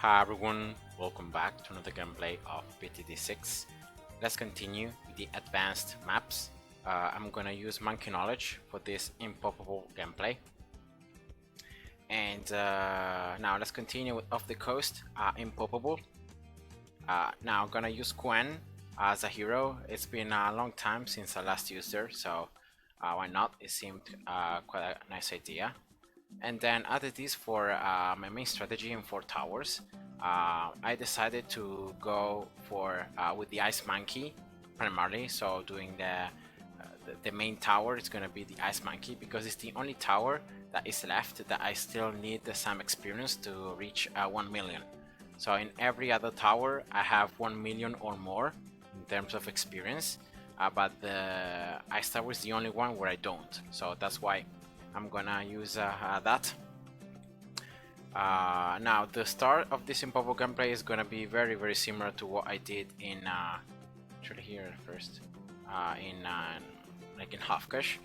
Hi everyone, welcome back to another gameplay of PTD6. Let's continue with the advanced maps. I'm gonna use Monkey Knowledge for this Impoppable gameplay. And now let's continue with Off the Coast, Impoppable. Now I'm gonna use Gwen as a hero. It's been a long time since I last used her, so why not? It seemed quite a nice idea. And then added this for my main strategy in 4 towers. I decided to go for with the Ice Monkey primarily, so doing the main tower is gonna be the Ice Monkey because it's the only tower that is left that I still need some experience to reach 1 million. So in every other tower I have 1 million or more in terms of experience, but the Ice Tower is the only one where I don't, so that's why I'm gonna use that. Now the start of this Impoppable gameplay is gonna be very similar to what I did in actually here first in like in Hafkash.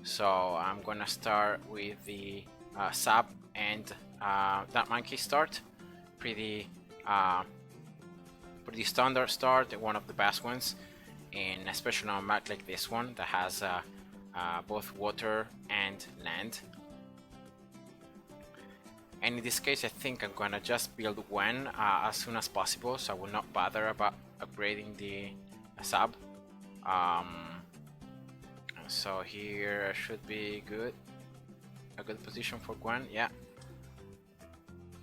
So I'm gonna start with the sub and that monkey start. Pretty standard start, one of the best ones, and especially on a map like this one that has both water and land. And in this case I think I'm gonna just build one as soon as possible, so I will not bother about upgrading the sub. So here should be a good position for Gwen, yeah.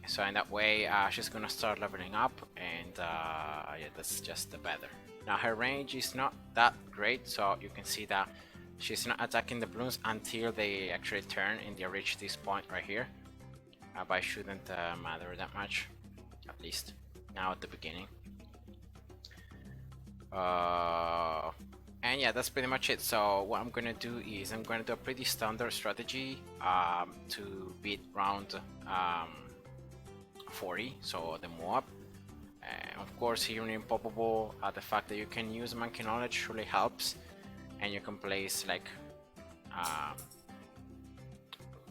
So in that way she's gonna start leveling up, and yeah, that's just the better. Now her range is not that great, so you can see that she's not attacking the Bloons until they actually turn and they reach this point right here. But it shouldn't matter that much, at least now at the beginning. And yeah, that's pretty much it. So what I'm gonna do is I'm gonna do a pretty standard strategy to beat round 40, so the Moab. Of course, here in Impoppable, the fact that you can use Monkey Knowledge really helps, and you can place like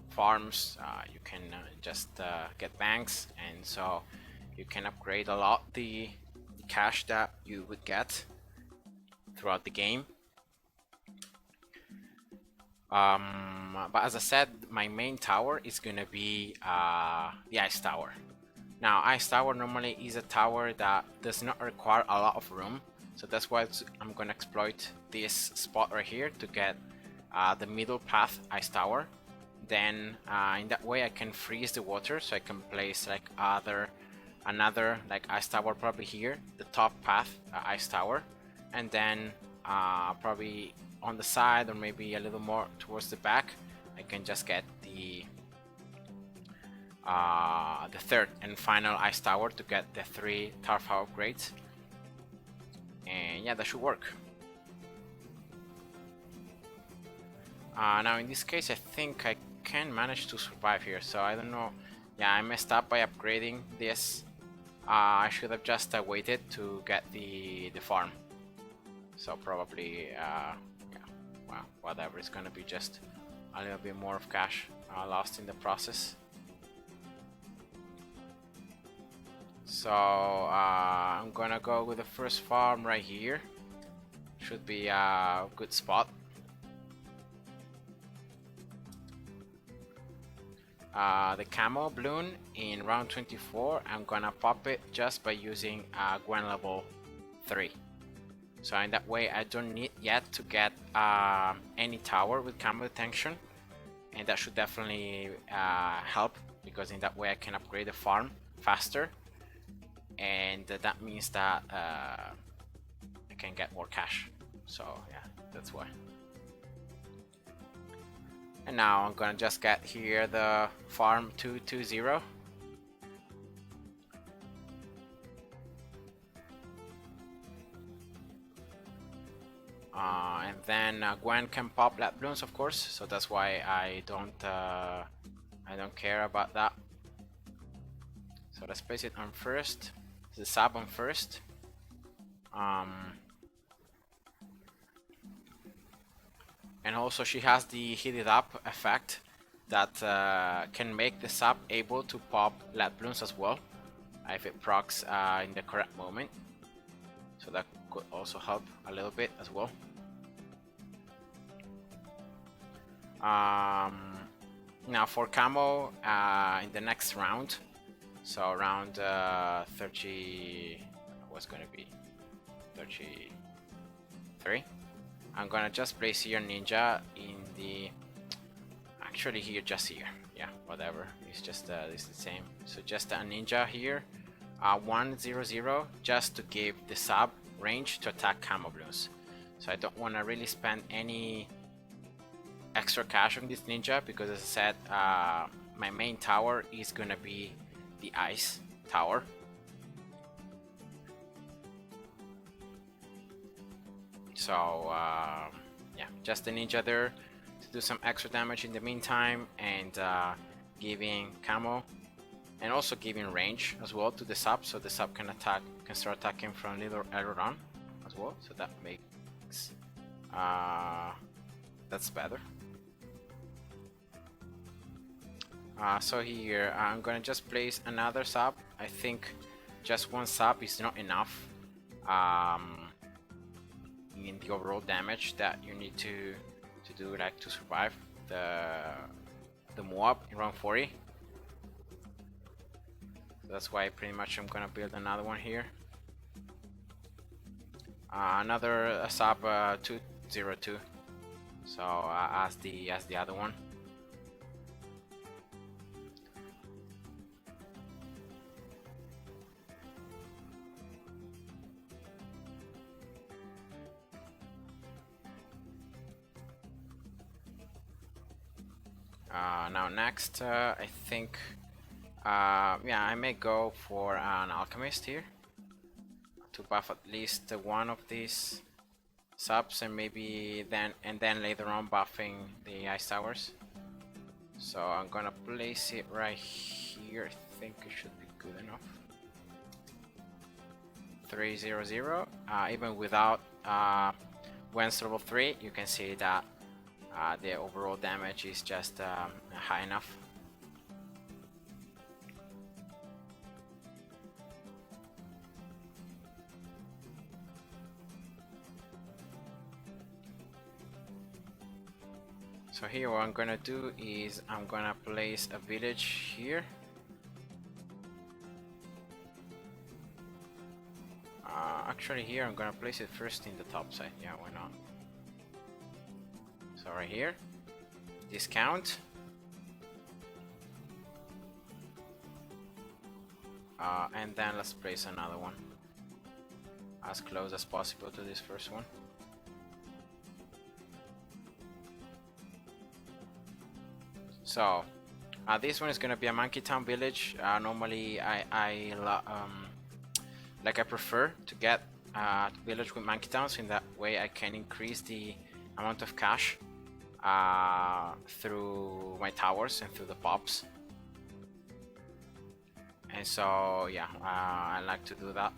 farms, you can just get banks, and so you can upgrade a lot the cash that you would get throughout the game. But as I said, my main tower is gonna be the Ice Tower. Now Ice Tower normally is a tower that does not require a lot of room, so that's why I'm gonna exploit this spot right here to get the middle path Ice Tower. Then in that way I can freeze the water, so I can place like another like Ice Tower probably here, the top path Ice Tower, and then probably on the side or maybe a little more towards the back I can just get the third and final Ice Tower to get the 3 Tarfa upgrades, and yeah, that should work. Now in this case I think I can manage to survive here, so I don't know. Yeah, I messed up by upgrading this. I should have just waited to get the farm, so probably yeah, well, whatever, it's gonna be just a little bit more of cash lost in the process. So I'm gonna go with the first farm right here. Should be a good spot. The Camo Bloon in round 24, I'm gonna pop it just by using Gwen level 3. So in that way I don't need yet to get any tower with Camo detection, and that should definitely help, because in that way I can upgrade the farm faster, and that means that I can get more cash. So yeah, that's why. And now I'm gonna just get here the farm 220. And then Gwen can pop Bloons, of course, so that's why I don't care about that. So let's place it on first, the sub on first. And also she has the heated up effect that can make the sub able to pop Bloons as well. if it procs in the correct moment. So that could also help a little bit as well. Now for camo in the next round, so round 30, what's gonna be 33, I'm gonna just place here ninja in the, actually here, just here, yeah, whatever, it's just it's the same. So just a ninja here, 100, just to give the sub range to attack camo Bloons. So I don't want to really spend any extra cash on this ninja, because as I said, my main tower is gonna be the ice tower. So yeah, just a ninja there to do some extra damage in the meantime, and giving camo and also giving range as well to the sub, so the sub can start attacking from little earlier on as well. So that makes that's better. So here I'm gonna just place another sub. I think just one sub is not enough in the overall damage that you need to do, like to survive the Moab in round 40. So that's why pretty much I'm gonna build another one here. Another sub 202. So as the other one. Now next, I think, yeah, I may go for an alchemist here to buff at least one of these subs, and maybe then later on buffing the ice towers. So I'm gonna place it right here. I think it should be good enough. 300. Even without Gwen's level 3, you can see that the overall damage is just high enough. So here what I'm gonna do is I'm gonna place a village here. Actually here I'm gonna place it first in the top side, yeah, why not? So right here, discount. And then let's place another one as close as possible to this first one. So this one is gonna be a Monkey Town village. Normally I prefer to get a village with Monkey Towns, in that way I can increase the amount of cash through my towers and through the pops. And so yeah, I like to do that.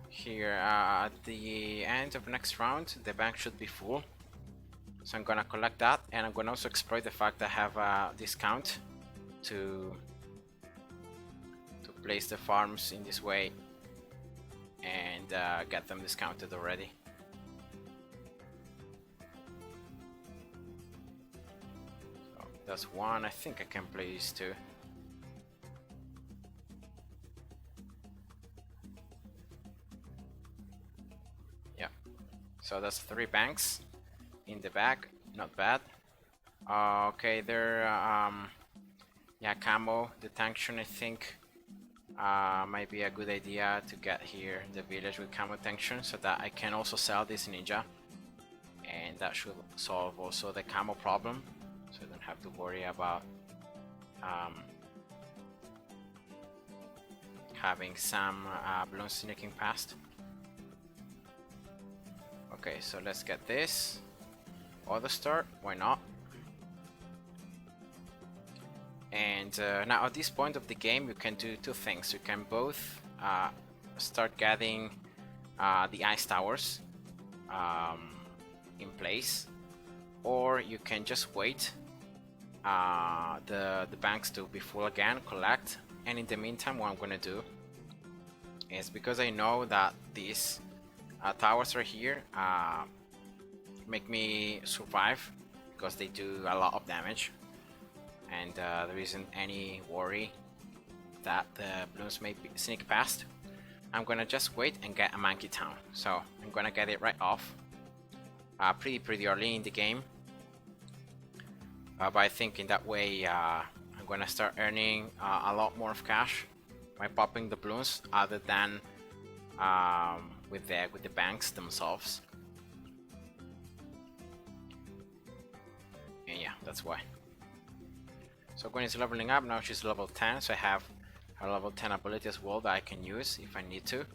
Here at the end of next round, the bank should be full. So I'm gonna collect that, and I'm gonna also exploit the fact that I have a discount to place the farms in this way and get them discounted already. So that's one. I think I can place two. Yeah. So that's 3 banks in the back, not bad. Okay, there, yeah, camo detention, I think might be a good idea to get here the village with camo detention, so that I can also sell this ninja, and that should solve also the camo problem, so I don't have to worry about having some balloons sneaking past. Okay, so let's get this. Auto start, why not? And now at this point of the game you can do two things. You can both start getting the ice towers in place, or you can just wait the banks to be full again, collect. And in the meantime, what I'm gonna do is, because I know that these towers right here make me survive because they do a lot of damage, and there isn't any worry that the balloons may sneak past. I'm gonna just wait and get a monkey town. So I'm gonna get it right off pretty early in the game, but I think in that way I'm gonna start earning a lot more of cash by popping the balloons, other than with the banks themselves. And yeah, that's why. So Gwen is leveling up now. She's level 10, so I have her level 10 ability as well that I can use if I need to.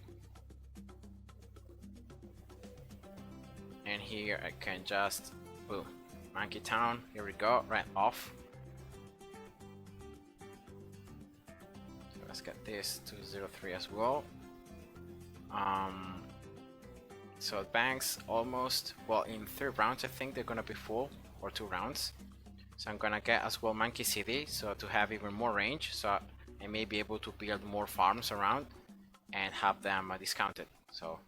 And here I can just boom, monkey town. Here we go, right off. So let's get this to 03 as well. So banks almost, well, in 3 rounds I think they're gonna be full, or 2 rounds. So I'm gonna get as well Monkey City, so to have even more range, so I may be able to build more farms around and have them discounted. So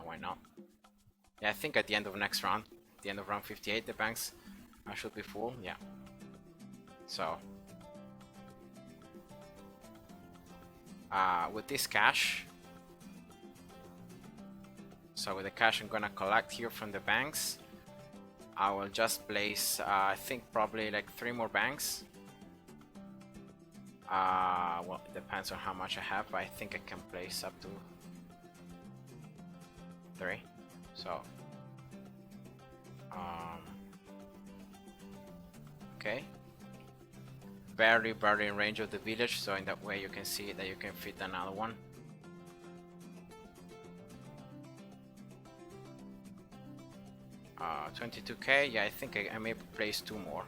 why not? Yeah, I think at the end of next round, the end of round 58, the banks should be full. Yeah. So with this cash, so with the cash I'm gonna collect here from the banks, I will just place I think probably like 3 more banks. Well, it depends on how much I have, but I think I can place up to 3. So okay, barely in range of the village, so in that way you can see that you can fit another one. Uh, 22k, yeah, I think I may place 2 more.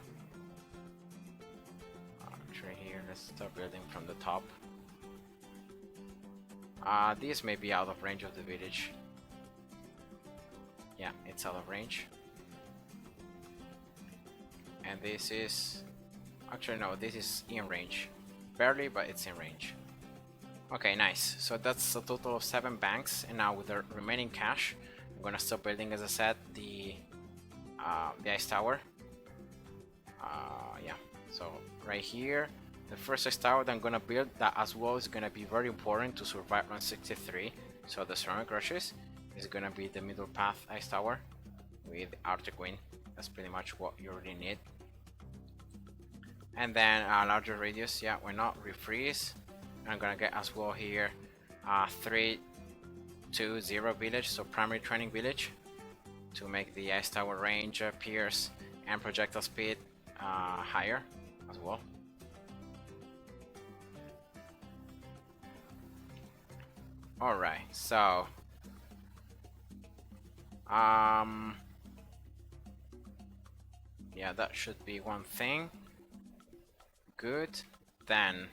Actually here, let's start building from the top. These may be out of range of the village. Yeah, it's out of range. And this is, actually no, this is in range. Barely, but it's in range. Okay, nice. So that's a total of 7 banks, and now with the remaining cash, I'm gonna start building, as I said, the ice tower. Yeah, so right here, the first ice tower that I'm gonna build, that as well is gonna be very important to survive round 63. So the ceramic rushes is gonna be the middle path ice tower with Arctic Wind. That's pretty much what you really need. And then a larger radius, yeah, why not, refreeze. I'm gonna get as well here 3-2-0 village, so primary training village, to make the ice tower range, pierce, and projectile speed higher as well. Alright, so yeah, that should be one thing. Good. Then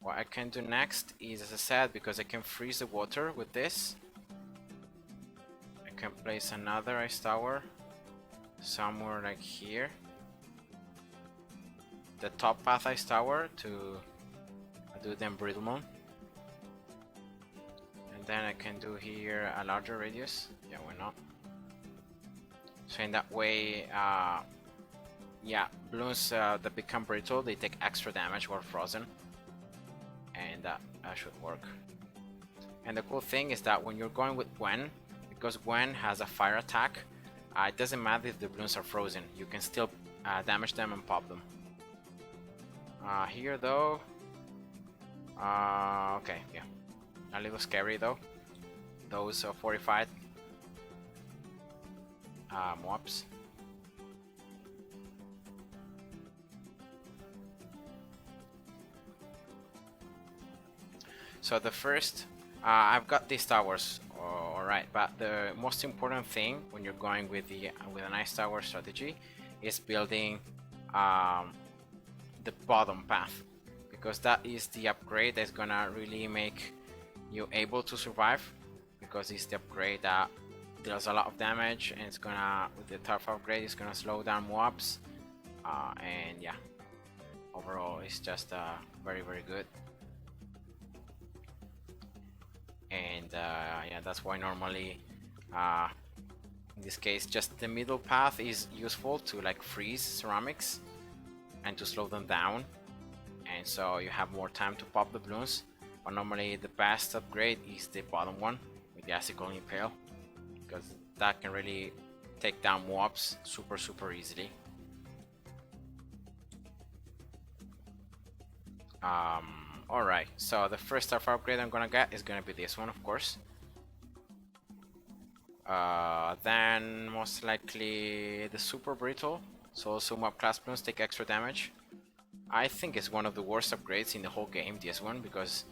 what I can do next is, as I said, because I can freeze the water with this, I can place another ice tower somewhere like here, the top path ice tower, to do the embrittlement. And then I can do here a larger radius. Yeah, why not? So in that way, yeah, balloons that become brittle, they take extra damage while frozen, and that should work. And the cool thing is that when you're going with Gwen, because Gwen has a fire attack, it doesn't matter if the balloons are frozen, you can still damage them and pop them. Here though, okay, yeah, a little scary though, those fortified mobs. So the first, I've got these towers, alright, but the most important thing when you're going with an ice tower strategy is building the bottom path, because that is the upgrade that's gonna really make you able to survive, because it's the upgrade that deals a lot of damage, and it's gonna, with the tough upgrade, it's gonna slow down mobs And yeah, overall it's just very very good. And yeah, that's why normally in this case just the middle path is useful to like freeze ceramics and to slow them down, and so you have more time to pop the balloons. But normally the best upgrade is the bottom one with the icicle impale, because that can really take down mobs super easily. Alright, so the first type of upgrade I'm gonna get is gonna be this one, of course. Then most likely the super brittle, so also mob class balloons take extra damage. I think it's one of the worst upgrades in the whole game, this one, because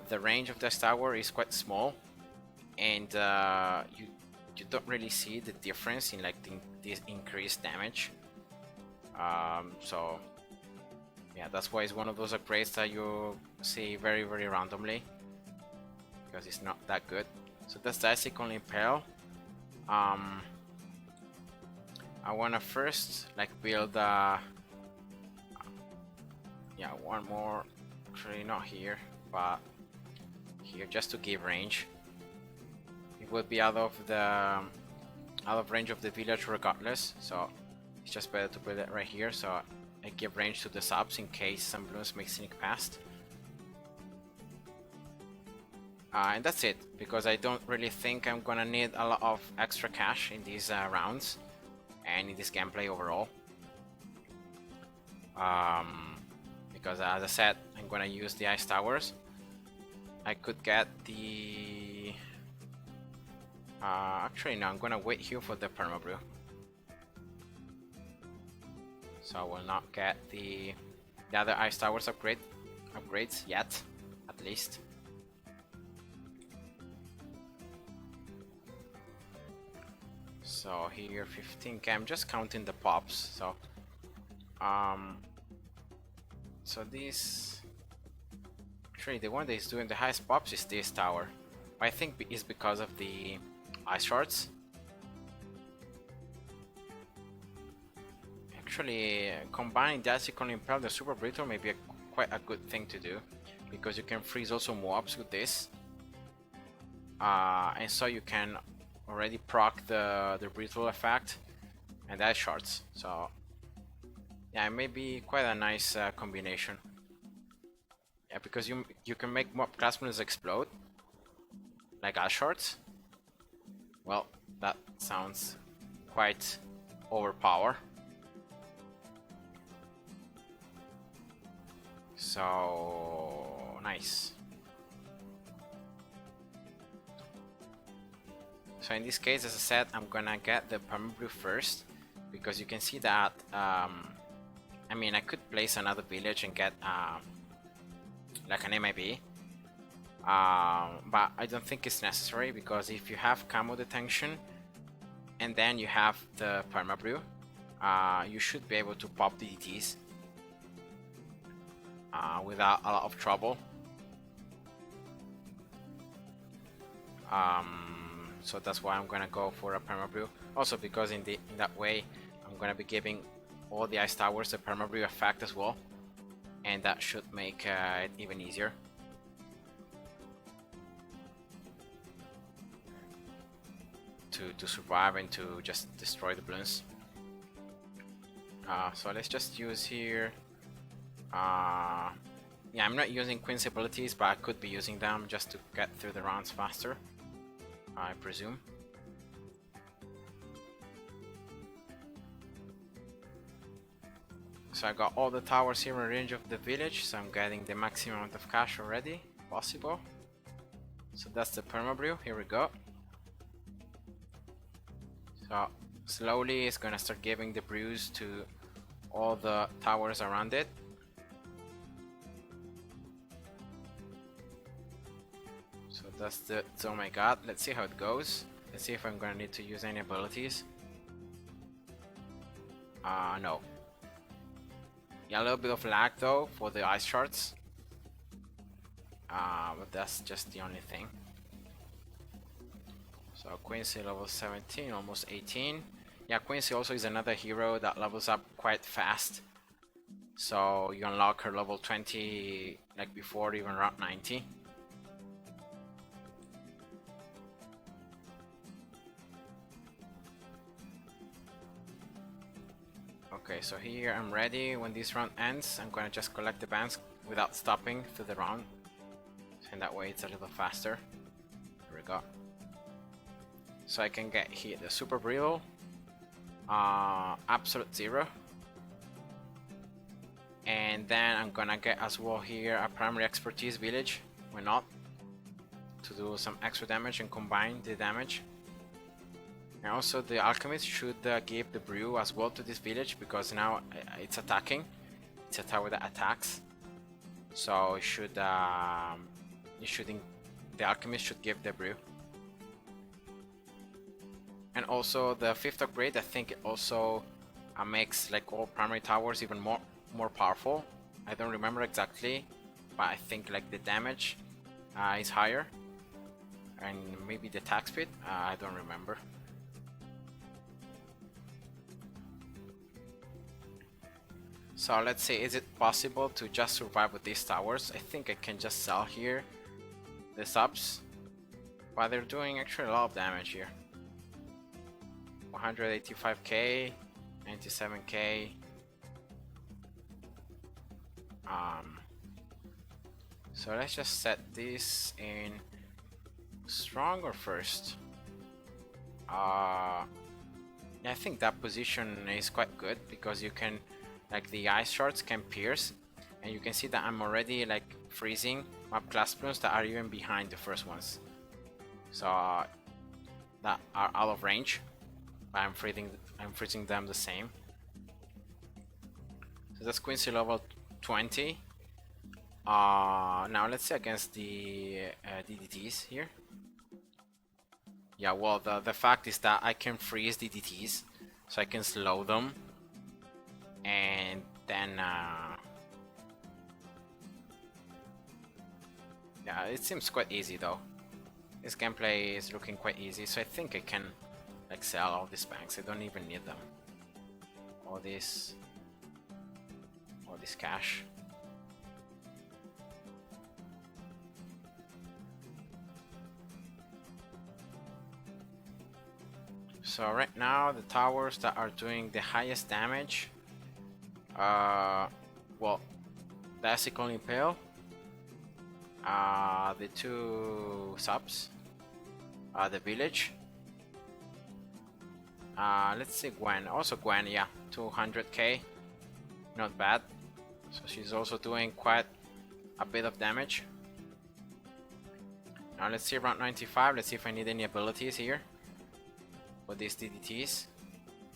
the range of this tower is quite small, and you don't really see the difference in like this increased damage. So yeah, that's why it's one of those upgrades that you see very randomly, because it's not that good. So that's the icicle impale. I wanna first like build yeah, one more, actually not here, but here, just to give range. It would be out of range of the village regardless, so it's just better to put it right here, so I give range to the subs in case some balloons make sneak past. And that's it, because I don't really think I'm gonna need a lot of extra cash in these rounds and in this gameplay overall. Because as I said, I'm gonna use the ice towers. I could get the... actually no, I'm gonna wait here for the permabrew. So I will not get the other ice towers upgrades yet, at least. So here 15k, I'm just counting the pops. So this, actually the one that is doing the highest pops is this tower. I think it's because of the ice shards. Actually, combining the icicle impale and the super brittle may be quite a good thing to do, because you can freeze also mobs with this, and so you can already proc the brittle effect and the ice shards. So yeah, it may be quite a nice combination. Yeah, because you can make mob class balloons explode like ice shards. Well, that sounds quite overpowered. So nice. So in this case, as I said, I'm gonna get the permabrew first, because you can see that I mean, I could place another village and get like an MIB, but I don't think it's necessary, because if you have camo detention and then you have the permabrew, you should be able to pop the DTs without a lot of trouble. So that's why I'm gonna go for a permabrew. Also because in that way I'm gonna be giving all the ice towers the permabrew effect as well, and that should make it even easier. To survive and to just destroy the balloons. So let's just use here. Yeah, I'm not using Quincy abilities, but I could be using them just to get through the rounds faster, I presume. So I got all the towers here in range of the village, so I'm getting the maximum amount of cash already possible. So that's the permabrew, here we go. So slowly it's gonna start giving the brews to all the towers around it. So that's the, oh my god, let's see how it goes. Let's see if I'm gonna need to use any abilities. No. Yeah, a little bit of lag though for the ice shards. But that's just the only thing. So Quincy level 17, almost 18. Yeah, Quincy also is another hero that levels up quite fast. So you unlock her level 20 like before even round 90. Okay, so here I'm ready. When this round ends, I'm gonna just collect the bands without stopping through the round. And that way it's a little faster. Here we go. So I can get here the Super Brittle, Absolute Zero. And then I'm gonna get as well here a Primary Expertise Village, why not? To do some extra damage and combine the damage. And also the Alchemist should give the brew as well to this village, because now it's attacking. It's a tower that attacks. So it should, the Alchemist should give the brew. And also the 5th upgrade, I think it also makes like all primary towers even more powerful. I don't remember exactly, but I think like the damage is higher, and maybe the attack speed, I don't remember. So let's see, is it possible to just survive with these towers? I think I can just sell here the subs, but they're doing actually a lot of damage here. 185k, 97k. So let's just set this in strong or first. Yeah, I think that position is quite good, because you can, like, the ice shards can pierce, and you can see that I'm already like freezing map class Bloons that are even behind the first ones, so that are out of range, but I'm freezing them the same. So that's Quincy level 20. Now let's see against the DDTs here. Yeah, well, the fact is that I can freeze DDTs, so I can slow them, and then yeah, it seems quite easy though. This gameplay is looking quite easy, so I think I can like sell all these banks. I don't even need them. All this cash. So right now the towers that are doing the highest damage, well, the Ethical Impale, the 2 subs, the village. Let's see Gwen. Also Gwen, yeah, 200k, not bad. So she's also doing quite a bit of damage. Now let's see around 95. Let's see if I need any abilities here for these DDTs.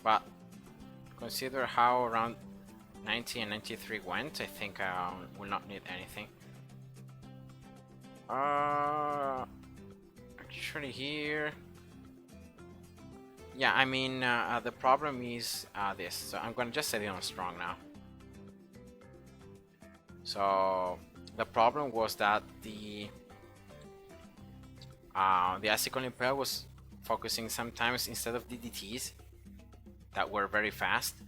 But consider how around 90 and 93 went, I think I will not need anything. Actually here, yeah, I mean the problem is this, so I'm gonna just set it on strong now. So the problem was that the Ethical Impale was focusing sometimes, instead of DDTs that were very fast,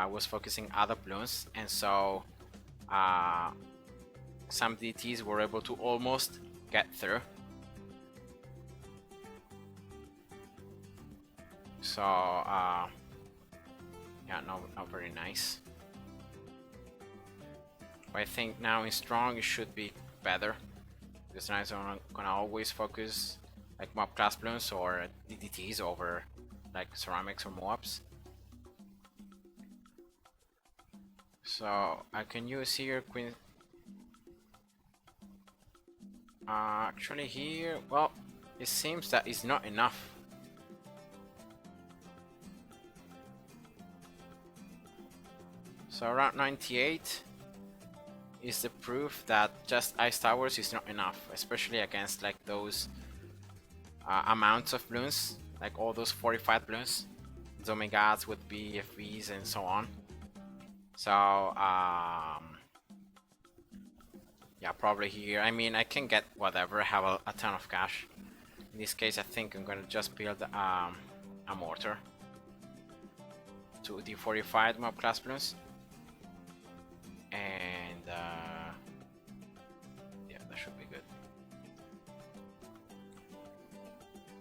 was focusing other Bloons, and so some DDTs were able to almost get through. So yeah, not very nice. But I think now in strong it should be better, because now I'm gonna always focus like mob class Bloons or DDTs over like ceramics or Moabs. So I can use here Queen. Actually here, well, it seems that it's not enough. So around 98 is the proof that just ice towers is not enough, especially against like those amounts of Bloons, like all those 45 Bloons, Zomegads with BFVs and so on. So yeah, probably here, I mean, I can get whatever, have a ton of cash. In this case I think I'm gonna just build a mortar. to the 45 mob class Bloons. And yeah, that should be good.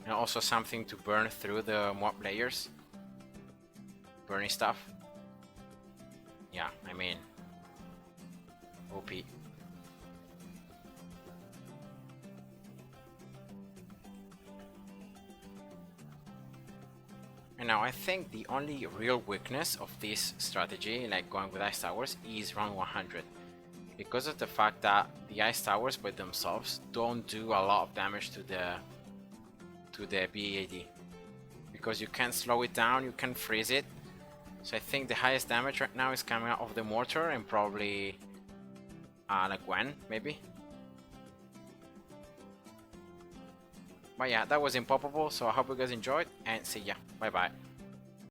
And also something to burn through the mob layers. Burning stuff. Yeah, I mean, OP. And now I think the only real weakness of this strategy, like going with ice towers, is round 100. Because of the fact that the ice towers by themselves don't do a lot of damage to the BAD. Because you can slow it down, you can freeze it. So I think the highest damage right now is coming out of the mortar and probably like Gwen, maybe. But yeah, that was Impoppable, so I hope you guys enjoyed and see ya. Bye bye.